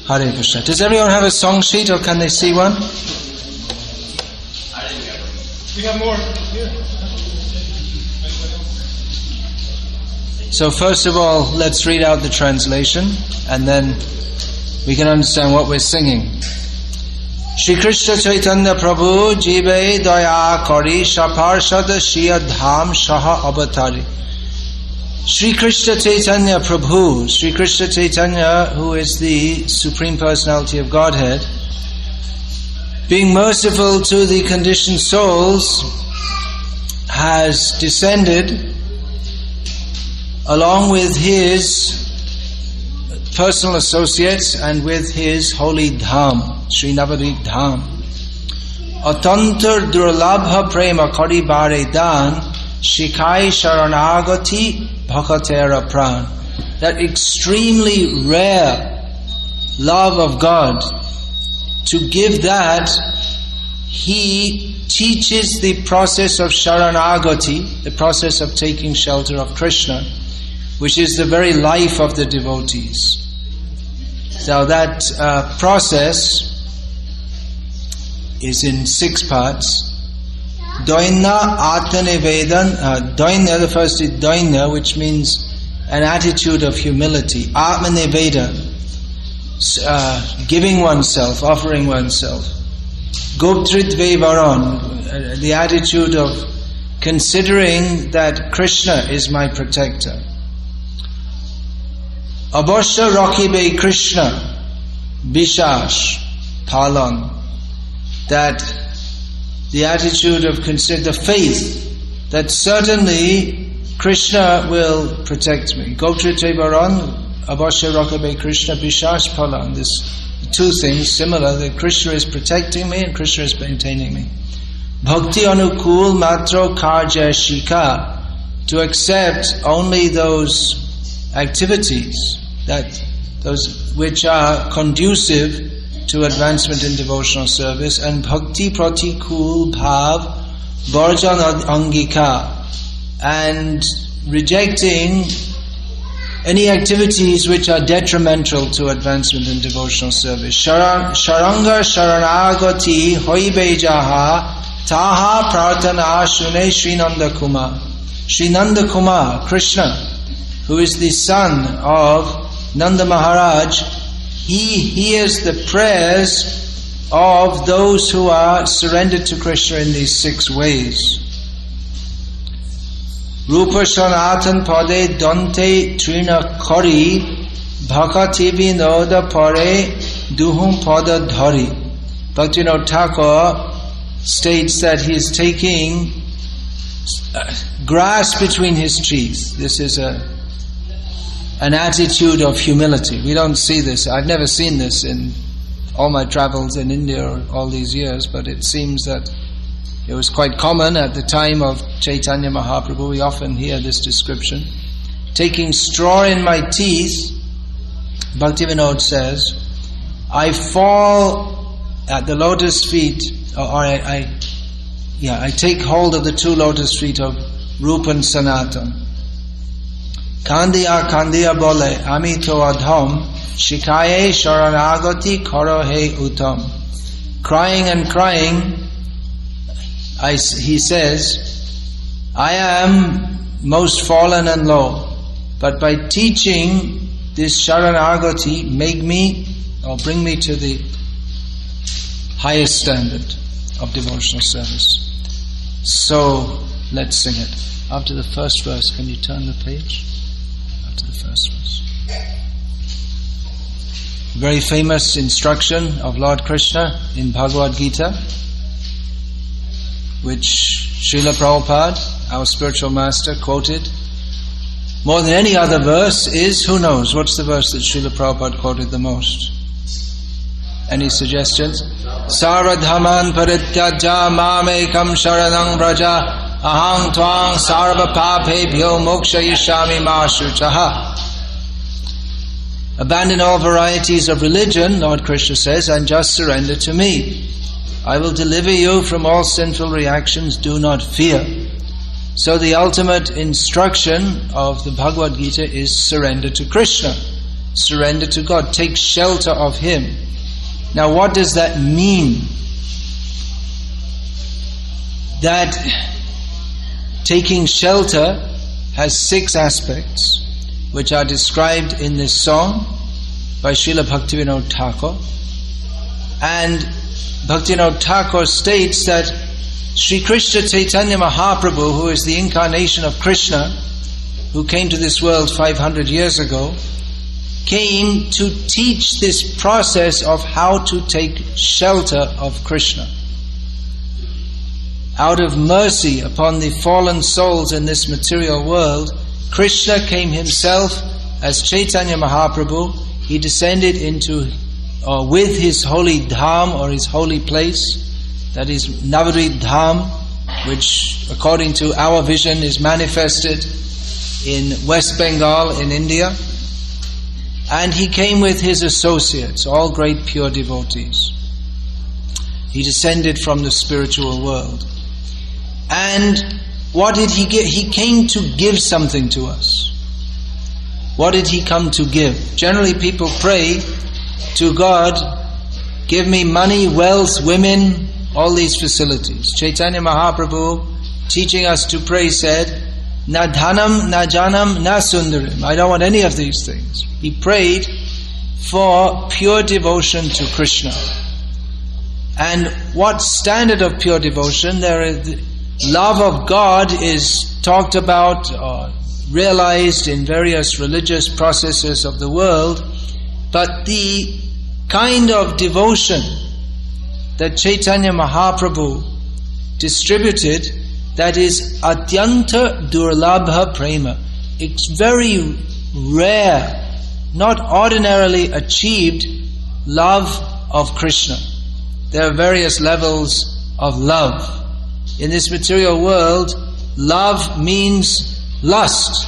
Hare Krishna. Does everyone have a song sheet, or can they see one? We have more here. So first of all, let's read out the translation, and then we can understand what we're singing. Shri Krishna Chaitanya Prabhu Jive Daya Kari Shaparshad Shriya Dham Shaha Avatari. Shri Krishna Chaitanya Prabhu, Shri Krishna Chaitanya, who is the Supreme Personality of Godhead, being merciful to the conditioned souls, has descended along with his personal associates and with his holy dham, Sri Navadik Dham. Atantar durlabha prema kari bare dan, shikai sharanagati bhakatera pran. That extremely rare love of God, to give that, he teaches the process of Saranagati, the process of taking shelter of Krishna, which is the very life of the devotees. So that process is in 6 parts. Doina Atmanevedan. Doina, the first is Doina, which means an attitude of humility. Atmanevedan, giving oneself, offering oneself. Goptritve Varan, the attitude of considering that Krishna is my protector. Abhasya Rakibe Krishna, Bishash, Palan, that the attitude of the faith that certainly Krishna will protect me. Goptritve Varan, Abhasya Rakibe Krishna, Bishash, Palan. This 2 things similar, that Krishna is protecting me and Krishna is maintaining me. Bhakti anukul matro karja shika, to accept only those activities, those which are conducive to advancement in devotional service, and bhakti pratikul bhav varjan angika, and rejecting any activities which are detrimental to advancement in devotional service. Sharanga sharanagati hoibe jaha taha prarthana shune Sri Nanda Kumar. Sri Nanda Kumar, Krishna, who is the son of Nanda Maharaj, he hears the prayers of those who are surrendered to Krishna in these 6 ways. Rupa Sanatan Pade Dante Trina Kori Bhakati Vinoda Pare Duhum Pada Dhari. Bhaktivinoda Thakur states that he is taking grass between his teeth. This is an attitude of humility. We don't see this. I've never seen this in all my travels in India all these years, but it seems that it was quite common at the time of Chaitanya Mahaprabhu. We often hear this description. Taking straw in my teeth, Bhaktivinoda says, I fall at the lotus feet, I take hold of the 2 lotus feet of Rupa and Sanatan. Kandiya bole, ami to adham, shikaye sharanagati karo he utam. Crying and crying, he says, I am most fallen and low, but by teaching this Sharanagati, bring me to the highest standard of devotional service. So, let's sing it. After the first verse, can you turn the page? After the first verse. Very famous instruction of Lord Krishna in Bhagavad Gita, which Srila Prabhupada, our spiritual master, quoted more than any other verse is, who knows, what's the verse that Srila Prabhupada quoted the most? Any suggestions? Saradhaman parityaja mamekam sharanang vraja ahang tvang sarva papebhyo mokshayishami ma shuchaha. Abandon all varieties of religion, Lord Krishna says, and just surrender to me. I will deliver you from all sinful reactions, do not fear. So the ultimate instruction of the Bhagavad Gita is surrender to Krishna. surrender to God, take shelter of Him. Now what does that mean? That taking shelter has 6 aspects, which are described in this song by Srila Bhaktivinoda Thakur. And Bhaktivinoda Thakur states that Sri Krishna Chaitanya Mahaprabhu, who is the incarnation of Krishna, who came to this world 500 years ago, came to teach this process of how to take shelter of Krishna. Out of mercy upon the fallen souls in this material world, Krishna came himself as Chaitanya Mahaprabhu. He descended into, with his holy dham, or his holy place, that is Navarit Dham, which according to our vision is manifested in West Bengal in India. And he came with his associates, all great pure devotees. He descended from the spiritual world. And what did he give? He came to give something to us. What did he come to give? Generally people pray to God, give me money, wealth, women, all these facilities. Chaitanya Mahaprabhu, teaching us to pray, said, Na dhanam, na janam, na sundarim. I don't want any of these things. He prayed for pure devotion to Krishna. And what standard of pure devotion? Love of God is talked about or realized in various religious processes of the world, but the kind of devotion that Chaitanya Mahaprabhu distributed, that is atyanta durlabha prema. It's very rare, not ordinarily achieved love of Krishna. There are various levels of love. In this material world, love means lust.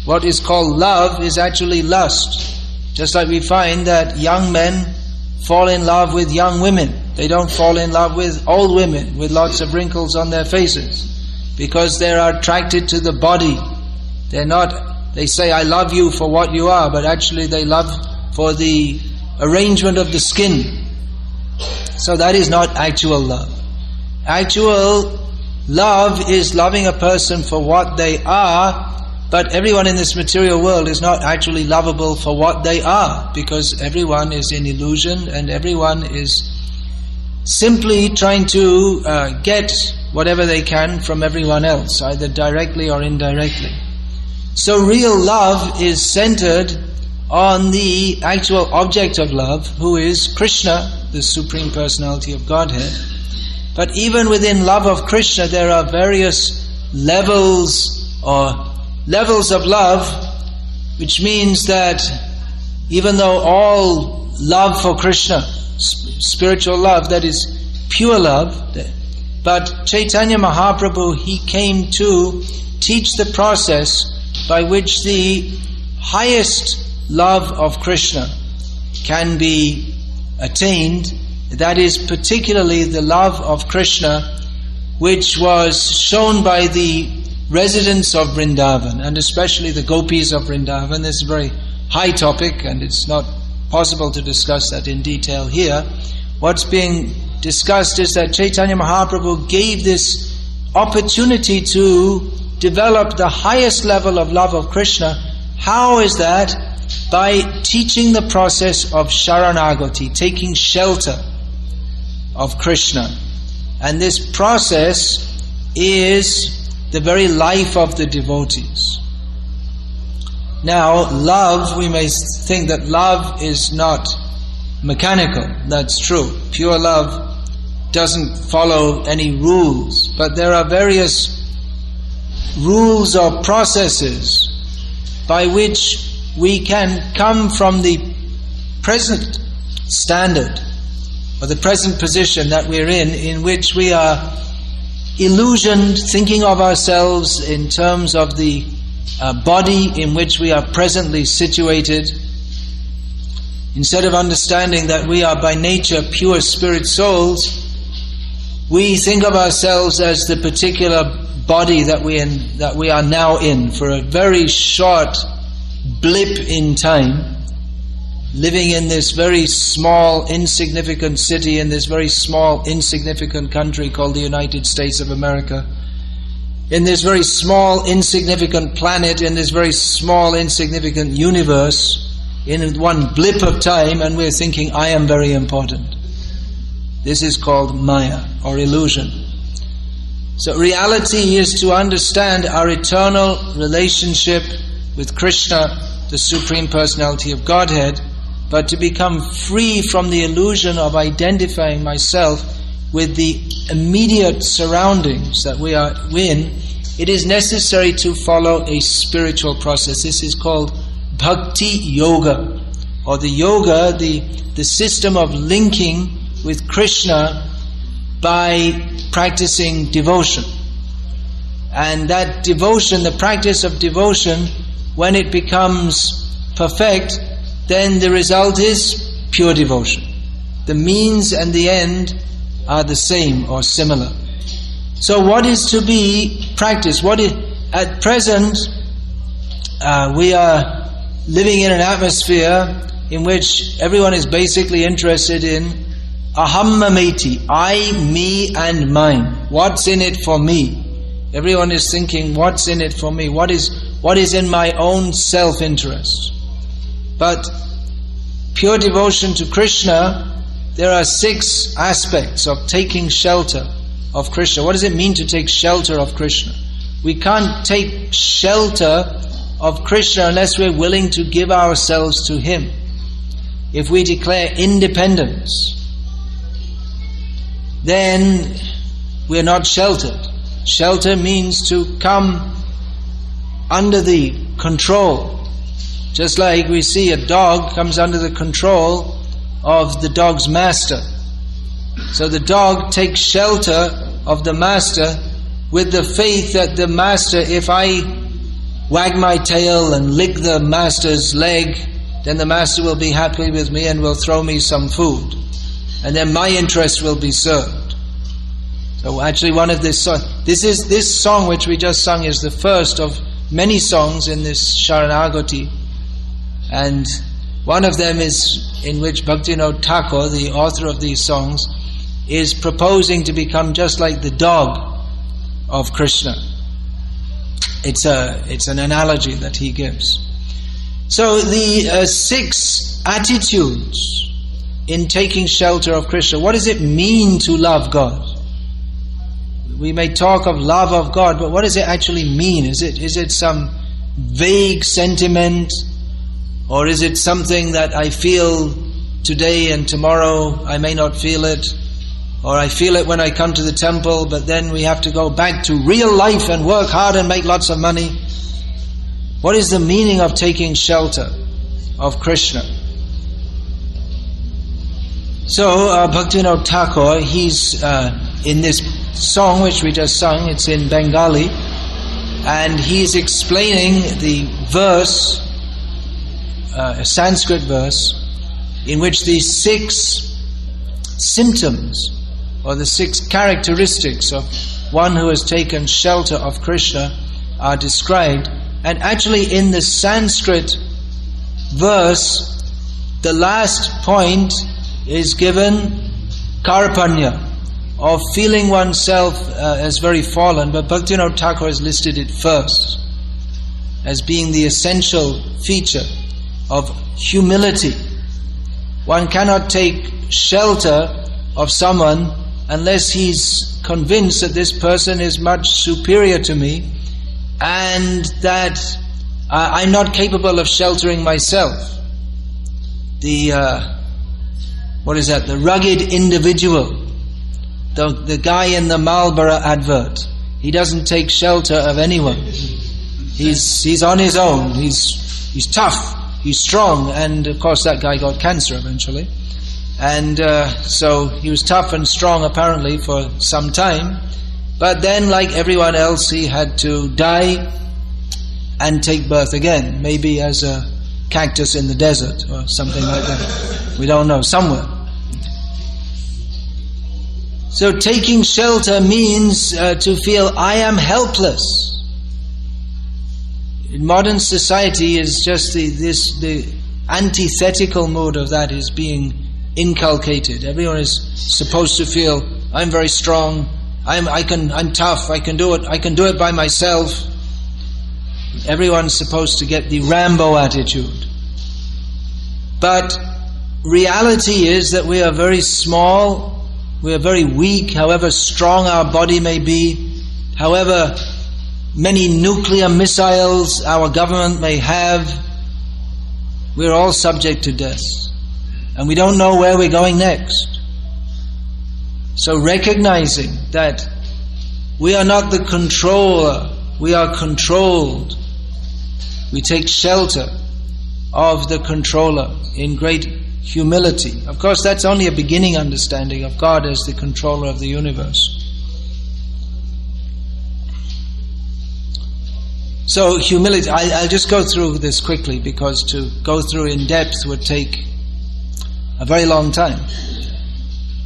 What is called love is actually lust. Just like we find that young men fall in love with young women. They don't fall in love with old women with lots of wrinkles on their faces, because they are attracted to the body. They say, I love you for what you are, but actually they love for the arrangement of the skin. So that is not actual love. Actual love is loving a person for what they are, but everyone in this material world is not actually lovable for what they are, because everyone is in illusion and everyone is simply trying to get whatever they can from everyone else, either directly or indirectly. So real love is centered on the actual object of love, who is Krishna, the Supreme Personality of Godhead. But even within love of Krishna, there are various levels of love, which means that even though all love for Krishna, spiritual love, that is pure love, but Chaitanya Mahaprabhu, he came to teach the process by which the highest love of Krishna can be attained. That is particularly the love of Krishna which was shown by the residents of Vrindavan, and especially the gopis of Vrindavan. This is a very high topic and it's not possible to discuss that in detail here. What's being discussed is that Chaitanya Mahaprabhu gave this opportunity to develop the highest level of love of Krishna. How is that? By teaching the process of Saranagati, taking shelter of Krishna. And this process is the very life of the devotees. Now, love, we may think that love is not mechanical. That's true. Pure love doesn't follow any rules. But there are various rules or processes by which we can come from the present standard or the present position that we're in which we are illusioned, thinking of ourselves in terms of the body in which we are presently situated, instead of understanding that we are by nature pure spirit souls. We think of ourselves as the particular body that we are now in for a very short blip in time, living in this very small, insignificant city in this very small, insignificant country called the United States of America, in this very small, insignificant planet, in this very small, insignificant universe, in one blip of time, and we're thinking, I am very important. This is called Maya, or illusion. So reality is to understand our eternal relationship with Krishna, the Supreme Personality of Godhead, but to become free from the illusion of identifying myself with the immediate surroundings that we are in, it is necessary to follow a spiritual process. This is called Bhakti Yoga, or the yoga, the system of linking with Krishna by practicing devotion. And that devotion, the practice of devotion, when it becomes perfect, then the result is pure devotion. The means and the end are the same or similar. So what is to be practiced? At present, we are living in an atmosphere in which everyone is basically interested in aham mameti, I, me and mine. What's in it for me? Everyone is thinking, what's in it for me? What is in my own self-interest? But pure devotion to Krishna, there are 6 aspects of taking shelter of Krishna. What does it mean to take shelter of Krishna? We can't take shelter of Krishna unless we're willing to give ourselves to Him. If we declare independence, then we're not sheltered. Shelter means to come under the control. Just like we see a dog comes under the control of the dog's master. So the dog takes shelter of the master with the faith that the master, if I wag my tail and lick the master's leg, then the master will be happy with me and will throw me some food. And then my interest will be served. So actually one of this song which we just sung is the first of many songs in this Saranagati. And one of them is in which Bhaktivinoda Thakur, the author of these songs, is proposing to become just like the dog of Krishna. It's an analogy that he gives. So the 6 attitudes in taking shelter of Krishna. What does it mean to love God? We may talk of love of God, but what does it actually mean? Is it some vague sentiment? Or is it something that I feel today and tomorrow I may not feel it? Or I feel it when I come to the temple, but then we have to go back to real life and work hard and make lots of money? What is the meaning of taking shelter of Krishna? So Bhaktivinoda Thakur, he's in this song which we just sung, it's in Bengali, and he's explaining the verse, a Sanskrit verse, in which the 6 symptoms or the 6 characteristics of one who has taken shelter of Krishna are described. And actually in the Sanskrit verse, the last point is given karpanya, of feeling oneself as very fallen, but Bhaktivinoda Thakur has listed it first as being the essential feature of humility. One cannot take shelter of someone unless he's convinced that this person is much superior to me and that I'm not capable of sheltering myself. The rugged individual, the guy in the Marlboro advert, he doesn't take shelter of anyone. He's on his own. He's tough. He's strong, and of course that guy got cancer eventually. And so he was tough and strong apparently for some time. But then, like everyone else, he had to die and take birth again. Maybe as a cactus in the desert or something like that. We don't know, somewhere. So taking shelter means to feel I am helpless. In modern society is just the antithetical mood of that is being inculcated. Everyone is supposed to feel, I'm very strong, I'm tough, I can do it by myself. Everyone's supposed to get the Rambo attitude. But reality is that we are very small, we are very weak, however strong our body may be, however many nuclear missiles our government may have, we're all subject to death. And we don't know where we're going next. So recognizing that we are not the controller, we are controlled. We take shelter of the controller in great humility. Of course, that's only a beginning understanding of God as the controller of the universe. So humility, I'll just go through this quickly, because to go through in depth would take a very long time.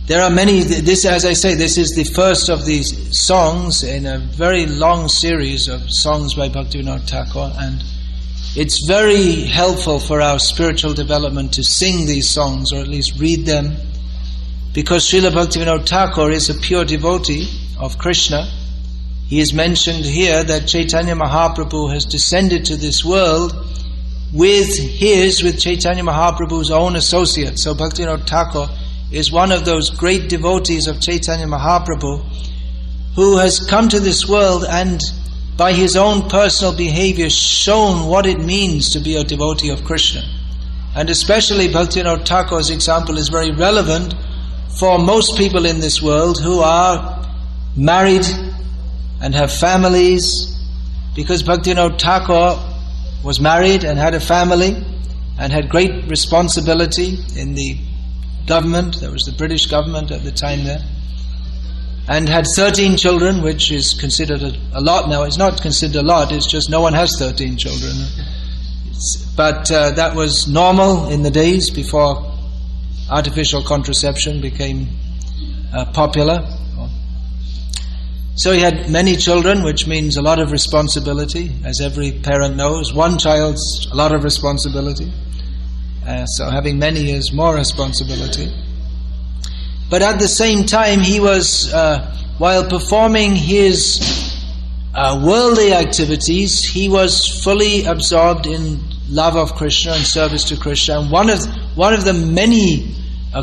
There are many, as I say, this is the first of these songs in a very long series of songs by Bhaktivinoda Thakur, and it's very helpful for our spiritual development to sing these songs, or at least read them, because Srila Bhaktivinoda Thakur is a pure devotee of Krishna. He is mentioned here that Chaitanya Mahaprabhu has descended to this world with Chaitanya Mahaprabhu's own associates. So Bhaktivinoda Thakur is one of those great devotees of Chaitanya Mahaprabhu who has come to this world and by his own personal behavior shown what it means to be a devotee of Krishna. And especially Bhaktivinoda Thakur's example is very relevant for most people in this world who are married and have families, because Bhaktivinoda Thakur was married and had a family and had great responsibility in the government. There was the British government at the time there, and had 13 children, which is considered a lot now. It's not considered a lot, it's just no one has 13 children. But that was normal in the days before artificial contraception became popular. So he had many children, which means a lot of responsibility, as every parent knows. One child's a lot of responsibility. So having many is more responsibility. But at the same time, he was, while performing his worldly activities, he was fully absorbed in love of Krishna and service to Krishna. And one of the many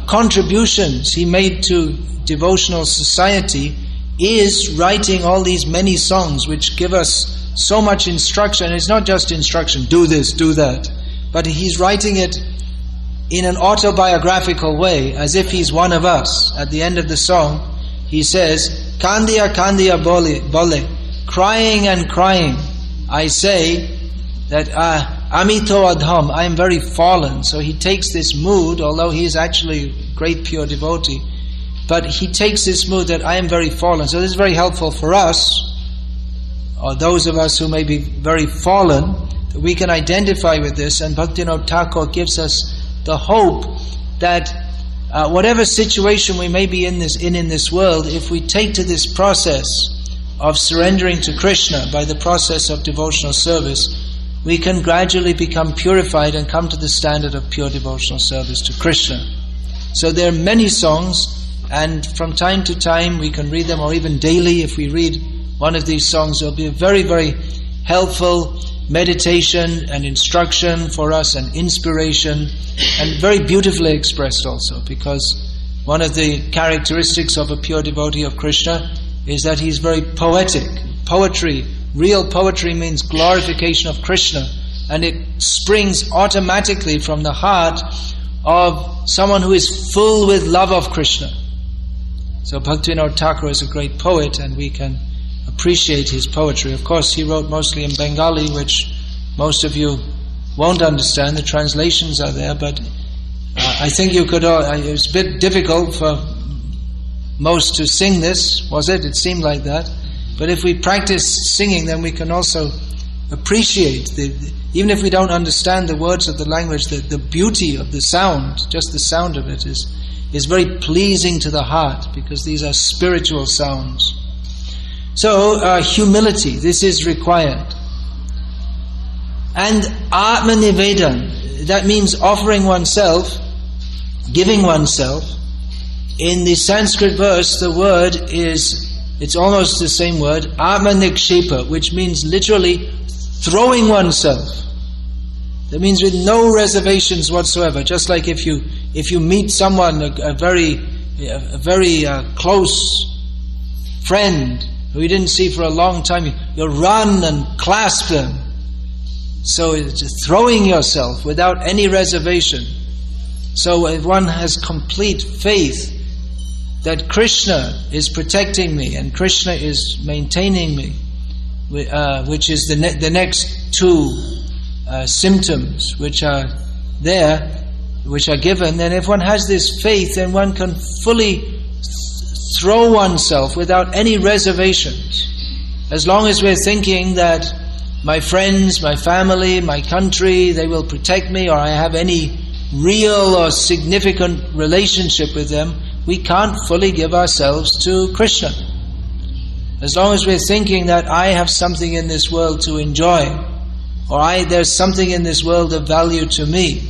contributions he made to devotional society is writing all these many songs which give us so much instruction. It's not just instruction, do this, do that, but he's writing it in an autobiographical way, as if he's one of us. At the end of the song, he says, Kandiya Kandiya Bole, crying and crying, I say that Amito Adham, I am very fallen. So he takes this mood, although he is actually a great pure devotee, but he takes this mood that I am very fallen. So this is very helpful for us, or those of us who may be very fallen, that we can identify with this. And Bhaktivinoda Thakur gives us the hope that whatever situation we may be in this world, if we take to this process of surrendering to Krishna by the process of devotional service, we can gradually become purified and come to the standard of pure devotional service to Krishna. So there are many songs, and from time to time we can read them, or even daily if we read one of these songs, it will be a very, very helpful meditation and instruction for us, and inspiration, and very beautifully expressed also, because one of the characteristics of a pure devotee of Krishna is that he's very poetic. Poetry, real poetry, means glorification of Krishna, and it springs automatically from the heart of someone who is full with love of Krishna. So Bhaktivinoda Thakur is a great poet, and we can appreciate his poetry. Of course, he wrote mostly in Bengali, which most of you won't understand. The translations are there, but I think you could. It's a bit difficult for most to sing this, was it? It seemed like that. But if we practice singing, then we can also appreciate even if we don't understand the words of the language, the beauty of the sound. Just the sound of it is very pleasing to the heart, because these are spiritual sounds. So humility, this is required. And Atma Nivedan, that means offering oneself, giving oneself. In the Sanskrit verse, the word it's almost the same word, Atma Nikshepa, which means literally throwing oneself. That means with no reservations whatsoever. Just like if you meet someone, a very close friend who you didn't see for a long time, you'll run and clasp them. So it's throwing yourself without any reservation. So if one has complete faith that Krishna is protecting me and Krishna is maintaining me, which is the next two symptoms which are there, which are given, then if one has this faith, then one can fully throw oneself without any reservations. As long as we're thinking that my friends, my family, my country, they will protect me, or I have any real or significant relationship with them, we can't fully give ourselves to Krishna. As long as we're thinking that I have something in this world to enjoy, or there's something in this world of value to me,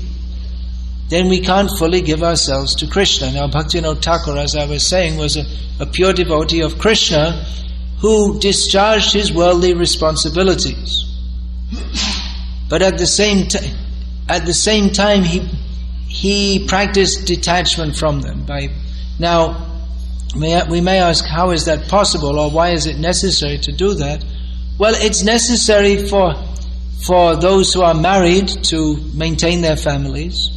then we can't fully give ourselves to Krishna. Now Bhaktivinoda Thakur, as I was saying, was a pure devotee of Krishna who discharged his worldly responsibilities. But at the same time he practiced detachment from them. Now, we may ask, how is that possible, or why is it necessary to do that? Well, it's necessary for those who are married to maintain their families.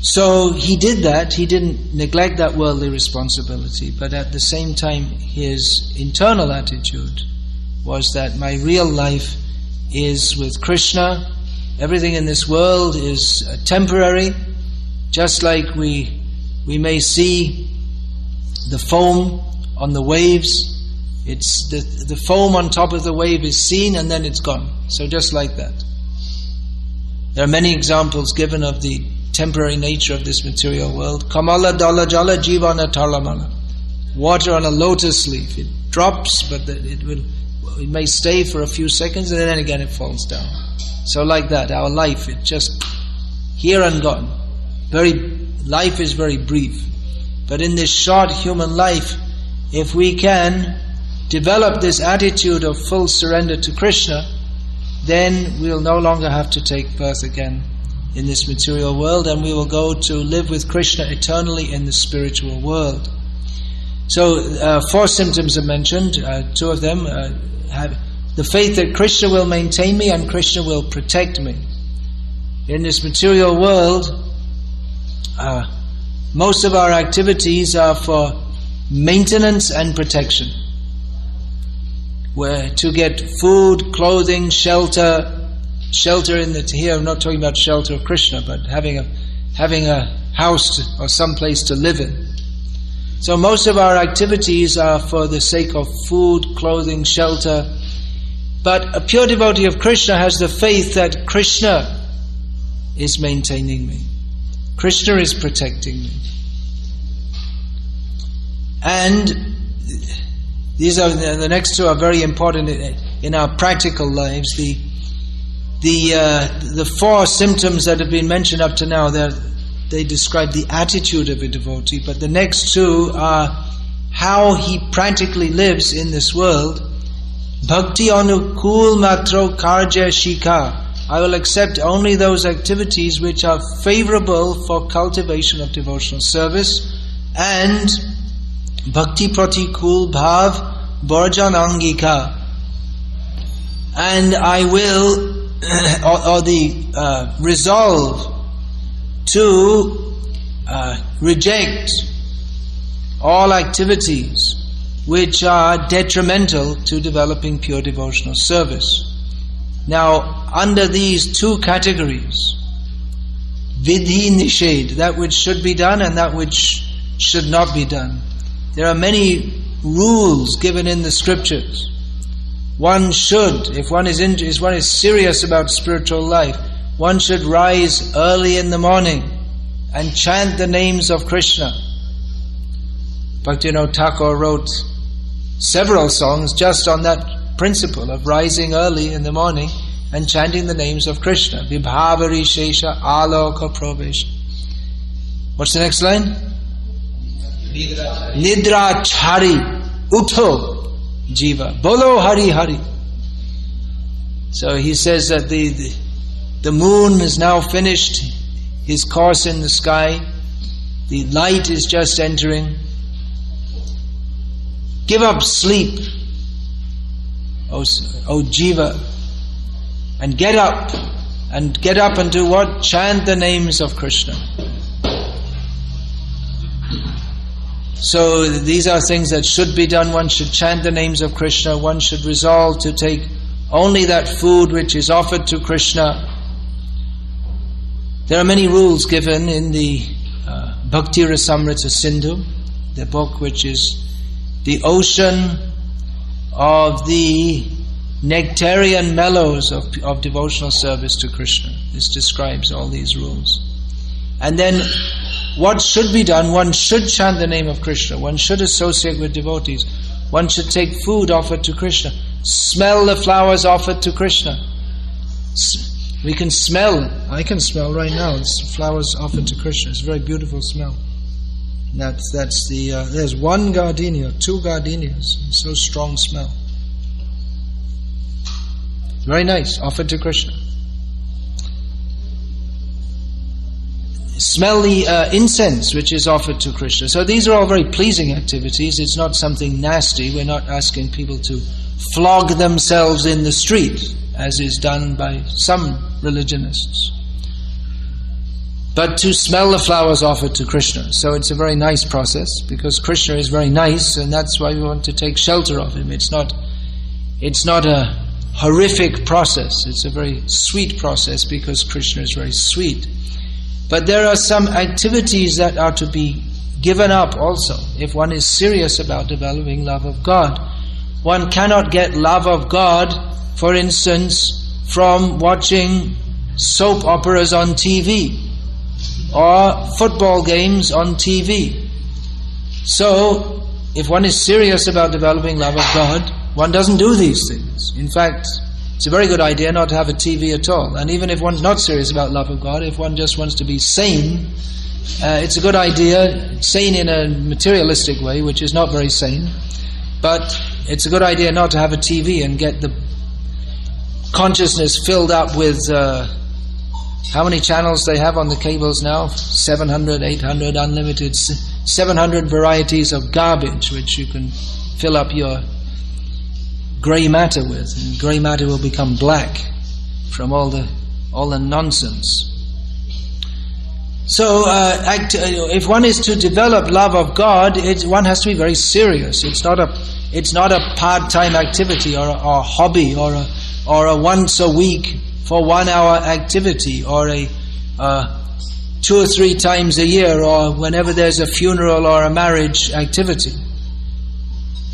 So he did that. He didn't neglect that worldly responsibility, but at the same time his internal attitude was that my real life is with Krishna. Everything in this world is temporary. Just like we may see the foam on the waves, it's the foam on top of the wave is seen and then it's gone. So just like that. There are many examples given of the temporary nature of this material world. Kamala dala jala jivana talamala. Water on a lotus leaf. It drops, but it may stay for a few seconds and then again it falls down. So like that, our life, it's just here and gone. Life is very brief. But in this short human life, if we can develop this attitude of full surrender to Krishna, then we'll no longer have to take birth again in this material world, and we will go to live with Krishna eternally in the spiritual world. So 4 symptoms are mentioned. 2 of them have the faith that Krishna will maintain me and Krishna will protect me. In this material world, most of our activities are for maintenance and protection. Where to get food, clothing, shelter in here I'm not talking about shelter of Krishna, but having a house or some place to live in. So most of our activities are for the sake of food, clothing, shelter. But a pure devotee of Krishna has the faith that Krishna is maintaining me. Krishna is protecting me. And these are the next 2 are very important in our practical lives. The 4 symptoms that have been mentioned up to now, they describe the attitude of a devotee, but the next 2 are how he practically lives in this world. Bhakti anukul matro karja shika. I will accept only those activities which are favorable for cultivation of devotional service. And bhakti pratikul bhav borjan angika. And I will, or the resolve to reject all activities which are detrimental to developing pure devotional service. Now, under these 2 categories, vidhi nished, that which should be done and that which should not be done, there are many rules given in the scriptures. One should, if one is serious about spiritual life, one should rise early in the morning and chant the names of Krishna. Bhaktivinoda Thakur wrote several songs just on that principle of rising early in the morning and chanting the names of Krishna. Vibhavari Shesha Aloka Provesh. What's the next line? Nidra Chari Utho Jiva. Bolo Hari Hari. So he says that the moon is now finished his course in the sky. The light is just entering. Give up sleep, O Jiva, and get up and do what? Chant the names of Krishna. So these are things that should be done. One should chant the names of Krishna. One should resolve to take only that food which is offered to Krishna. There are many rules given in the Bhakti Rasamrita Sindhu, the book which is the ocean of the nectarian mellows of devotional service to Krishna. This describes all these rules. And then what should be done? One should chant the name of Krishna. One should associate with devotees. One should take food offered to Krishna. Smell the flowers offered to Krishna. We can smell, I can smell right now, it's flowers offered to Krishna. It's a very beautiful smell. That's there's one gardenia, two gardenias, so strong smell. Very nice, offered to Krishna. Smell the incense which is offered to Krishna. So these are all very pleasing activities. It's not something nasty. We're not asking people to flog themselves in the street, as is done by some religionists, but to smell the flowers offered to Krishna. So it's a very nice process, because Krishna is very nice, and that's why we want to take shelter of him. It's not a horrific process. It's a very sweet process, because Krishna is very sweet. But there are some activities that are to be given up also, if one is serious about developing love of God. One cannot get love of God, for instance, from watching soap operas on TV or football games on TV. So, if one is serious about developing love of God, one doesn't do these things. In fact, it's a very good idea not to have a TV at all. And even if one's not serious about love of God, if one just wants to be sane, it's a good idea, sane in a materialistic way, which is not very sane, but it's a good idea not to have a TV and get the consciousness filled up with how many channels they have on the cables now? 700, 800, unlimited, 700 varieties of garbage which you can fill up your grey matter with, and grey matter will become black from all the nonsense. So if one is to develop love of God, one has to be very serious. It's not a part-time activity or a hobby or a once a week for 1 hour activity, or a 2 or 3 times a year, or whenever there's a funeral or a marriage activity.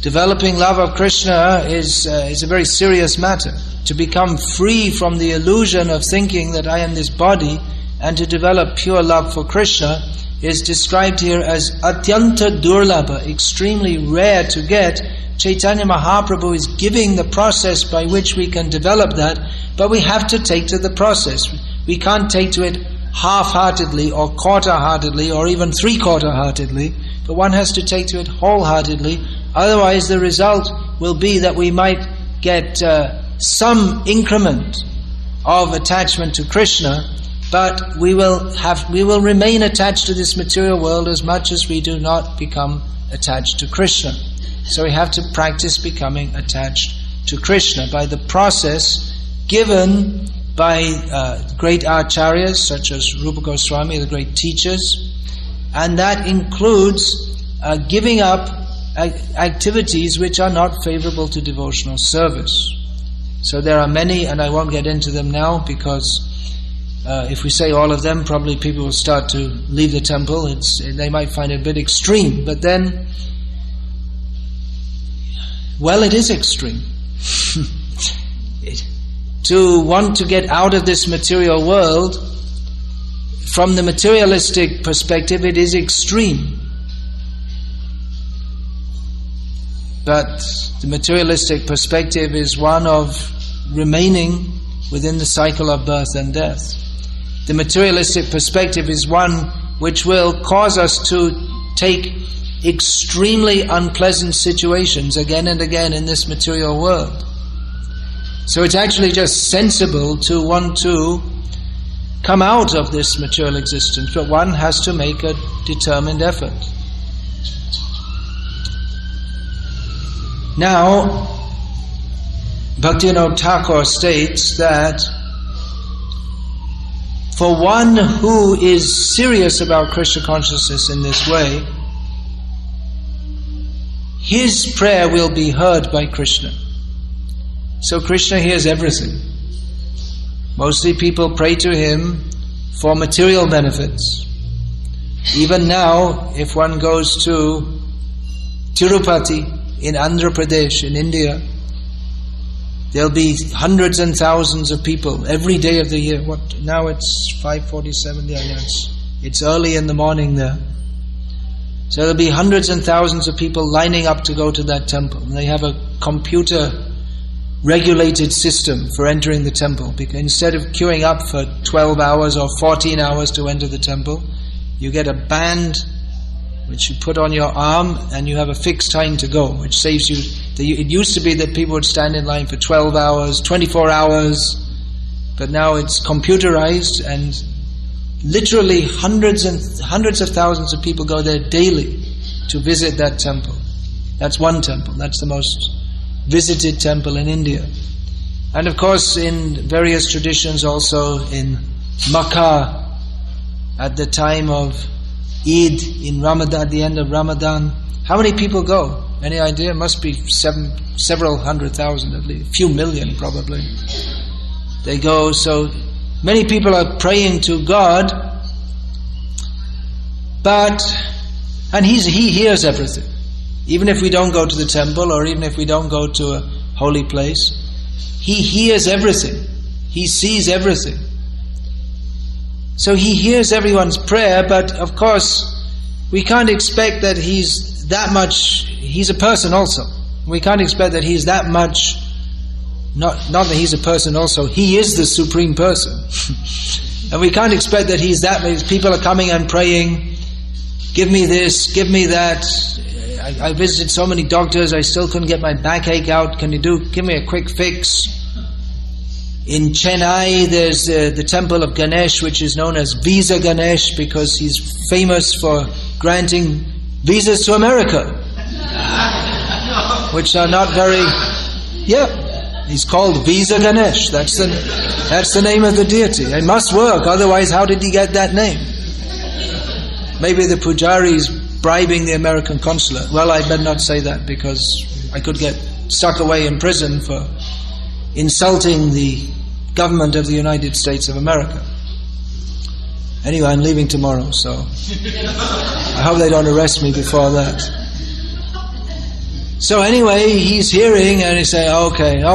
Developing love of Krishna is a very serious matter. To become free from the illusion of thinking that I am this body, and to develop pure love for Krishna, is described here as atyanta durlabha, extremely rare to get. Chaitanya Mahaprabhu is giving the process by which we can develop that, but we have to take to the process. We can't take to it half-heartedly or quarter-heartedly or even three-quarter-heartedly, but one has to take to it wholeheartedly. Otherwise the result will be that we might get some increment of attachment to Krishna, but we will remain attached to this material world as much as we do not become attached to Krishna. So we have to practice becoming attached to Krishna by the process given by great acharyas such as Rupa Goswami, the great teachers, and that includes giving up activities which are not favorable to devotional service. So there are many, and I won't get into them now, because if we say all of them, probably people will start to leave the temple. They might find it a bit extreme, but then, well, it is extreme. To want to get out of this material world, from the materialistic perspective, it is extreme. But the materialistic perspective is one of remaining within the cycle of birth and death. The materialistic perspective is one which will cause us to take extremely unpleasant situations again and again in this material world. So it's actually just sensible to want to come out of this material existence, but one has to make a determined effort. Now, Bhaktivinoda Thakur states that for one who is serious about Krishna consciousness in this way, his prayer will be heard by Krishna. So Krishna hears everything. Mostly people pray to him for material benefits. Even now, if one goes to Tirupati in Andhra Pradesh, in India, there'll be hundreds and thousands of people every day of the year. Now it's 5:47. Yeah, it's early in the morning there. So there'll be hundreds and thousands of people lining up to go to that temple. And they have a computer-regulated system for entering the temple. Because instead of queuing up for 12 hours or 14 hours to enter the temple, you get a band which you put on your arm and you have a fixed time to go, which saves you. It used to be that people would stand in line for 12 hours, 24 hours, but now it's computerized, and literally hundreds of thousands of people go there daily to visit that temple. That's one temple. That's the most visited temple in India. And of course in various traditions also in Makkah at the time of Eid, in Ramadan, at the end of Ramadan. How many people go? Any idea? It must be several hundred thousand at least, a few million probably. They go, so many people are praying to God, and He hears everything. Even if we don't go to the temple, or even if we don't go to a holy place, He hears everything. He sees everything. So He hears everyone's prayer, but of course we can't expect that He's that much. He's a person also. We can't expect that He's that much. Not that He's a person also. He is the Supreme Person. And we can't expect that He's that many. People are coming and praying, give me this, give me that. I visited so many doctors, I still couldn't get my backache out. Can you give me a quick fix? In Chennai, there's the temple of Ganesh, which is known as Visa Ganesh, because he's famous for granting visas to America, which are not very. Yeah, he's called Visa Ganesh. That's the name of the deity. It must work, otherwise how did he get that name? Maybe the pujari's bribing the American consulate. Well, I better not say that, because I could get stuck away in prison for insulting the government of the United States of America. Anyway, I'm leaving tomorrow, so I hope they don't arrest me before that. So anyway, he's hearing and he's saying, okay. I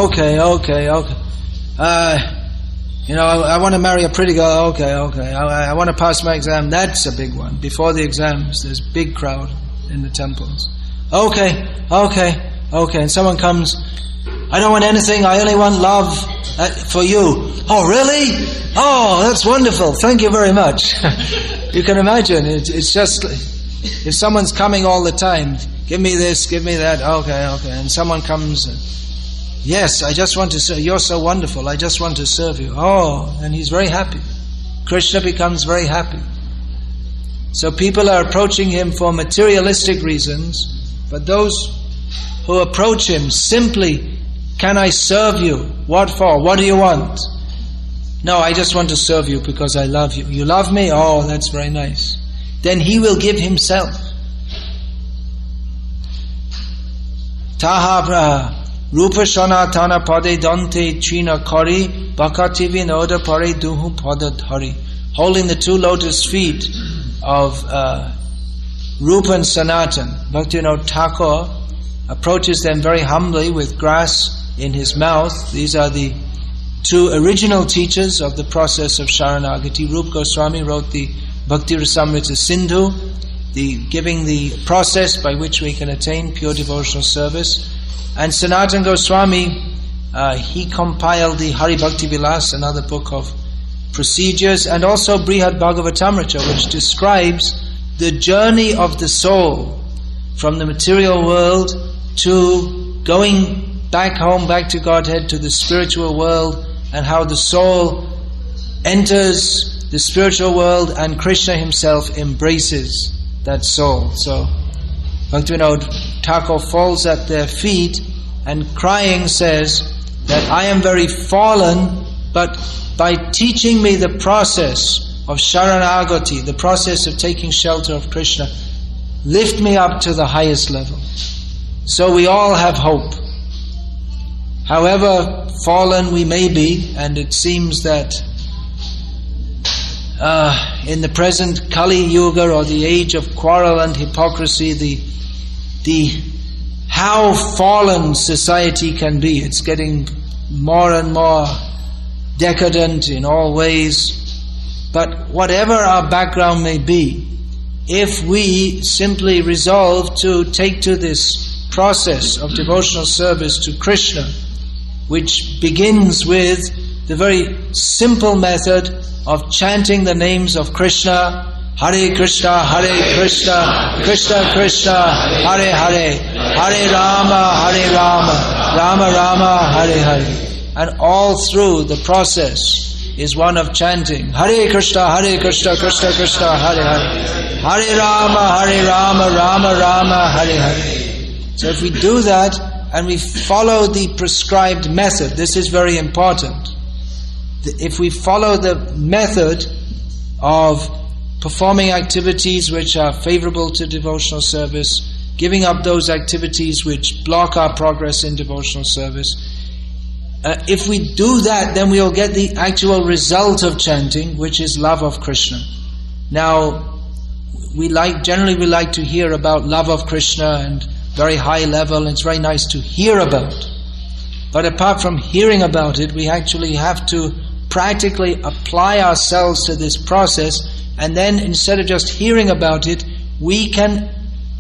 want to marry a pretty girl, okay. I want to pass my exam, that's a big one. Before the exams, there's a big crowd in the temples. Okay. And someone comes, I don't want anything, I only want love for you. Oh, really? Oh, that's wonderful, thank you very much. You can imagine, it's just, if someone's coming all the time, give me this, give me that, okay. And someone comes, yes, I just want to serve, you're so wonderful, I just want to serve you. Oh, and he's very happy. Krishna becomes very happy. So people are approaching him for materialistic reasons, but those who approach him simply, can I serve you? What for? What do you want? No, I just want to serve you because I love you. You love me? Oh, that's very nice. Then he will give himself. Taha rupa shana tana pade dante china kari bakati vinoda pare duhu padadhari. Holding the two lotus feet of Rupa and Sanatan, Bhaktivinoda Thakur approaches them very humbly with grass in his mouth. These are the two original teachers of the process of Saranagati. Rupa Goswami wrote the Bhakti Rasamrita Sindhu, giving the process by which we can attain pure devotional service. And Sanatana Goswami he compiled the Hari Bhakti Vilas, another book of procedures, and also Brihad Bhagavatamrita, which describes the journey of the soul from the material world to going back home, back to Godhead, to the spiritual world, and how the soul enters the spiritual world and Krishna himself embraces that soul. So Bhaktivinoda Thakur falls at their feet and crying says that I am very fallen, but by teaching me the process of Saranagati, the process of taking shelter of Krishna, lift me up to the highest level. So we all have hope. However fallen we may be, and it seems that in the present Kali Yuga, or the age of quarrel and hypocrisy, the how fallen society can be. It's getting more and more decadent in all ways. But whatever our background may be, if we simply resolve to take to this process of devotional service to Krishna, which begins with the very simple method of chanting the names of Krishna, Hare Krishna, Krishna Krishna, Hare Hare, Hare Rama, Rama Rama, Hare Hare. And all through the process is one of chanting Hare Krishna, Krishna Krishna, Hare Hare, Hare Rama, Rama Rama, Hare Hare. So if we do that and we follow the prescribed method, this is very important. If we follow the method of performing activities which are favorable to devotional service, giving up those activities which block our progress in devotional service, if we do that, then we'll get the actual result of chanting, which is love of Krishna. Now, generally we like to hear about love of Krishna and very high level, and it's very nice to hear about. But apart from hearing about it, we actually have to practically apply ourselves to this process, and then instead of just hearing about it, we can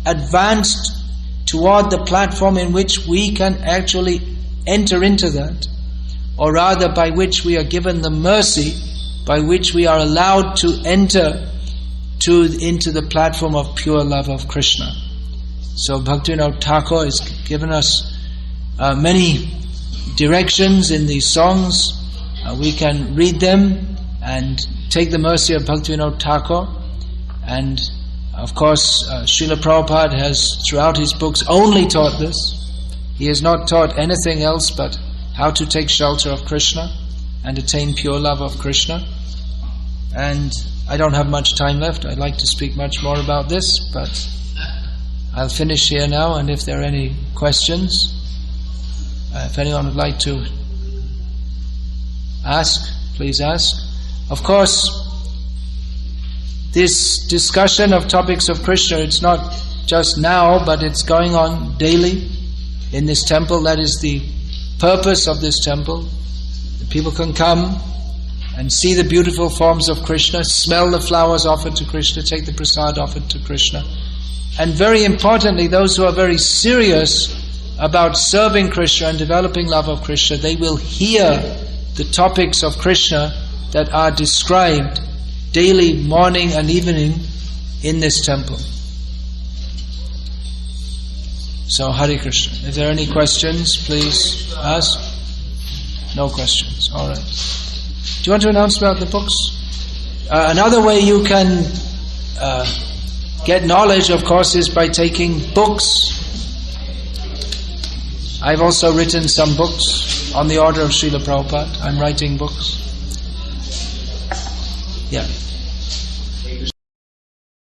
advance toward the platform in which we can actually enter into that, or rather by which we are given the mercy, by which we are allowed to enter into the platform of pure love of Krishna. So Bhaktivinoda Thakur has given us many directions in these songs. We can read them and take the mercy of Bhaktivinoda Thakur. And of course Srila Prabhupada has throughout his books only taught this. He has not taught anything else but how to take shelter of Krishna and attain pure love of Krishna. And I don't have much time left. I'd like to speak much more about this, but I'll finish here now, and if there are any questions, if anyone would like to ask, please ask. Of course, this discussion of topics of Krishna, it's not just now, but it's going on daily in this temple. That is the purpose of this temple. The people can come and see the beautiful forms of Krishna, smell the flowers offered to Krishna, take the prasad offered to Krishna. And very importantly, those who are very serious about serving Krishna and developing love of Krishna, they will hear the topics of Krishna that are described daily, morning and evening in this temple. So Hare Krishna. If there are any questions, please ask. No questions. All right. Do you want to announce about the books? Another way you can get knowledge, of course, is by taking books. I've also written some books on the order of Srila Prabhupada. I'm writing books. Yeah.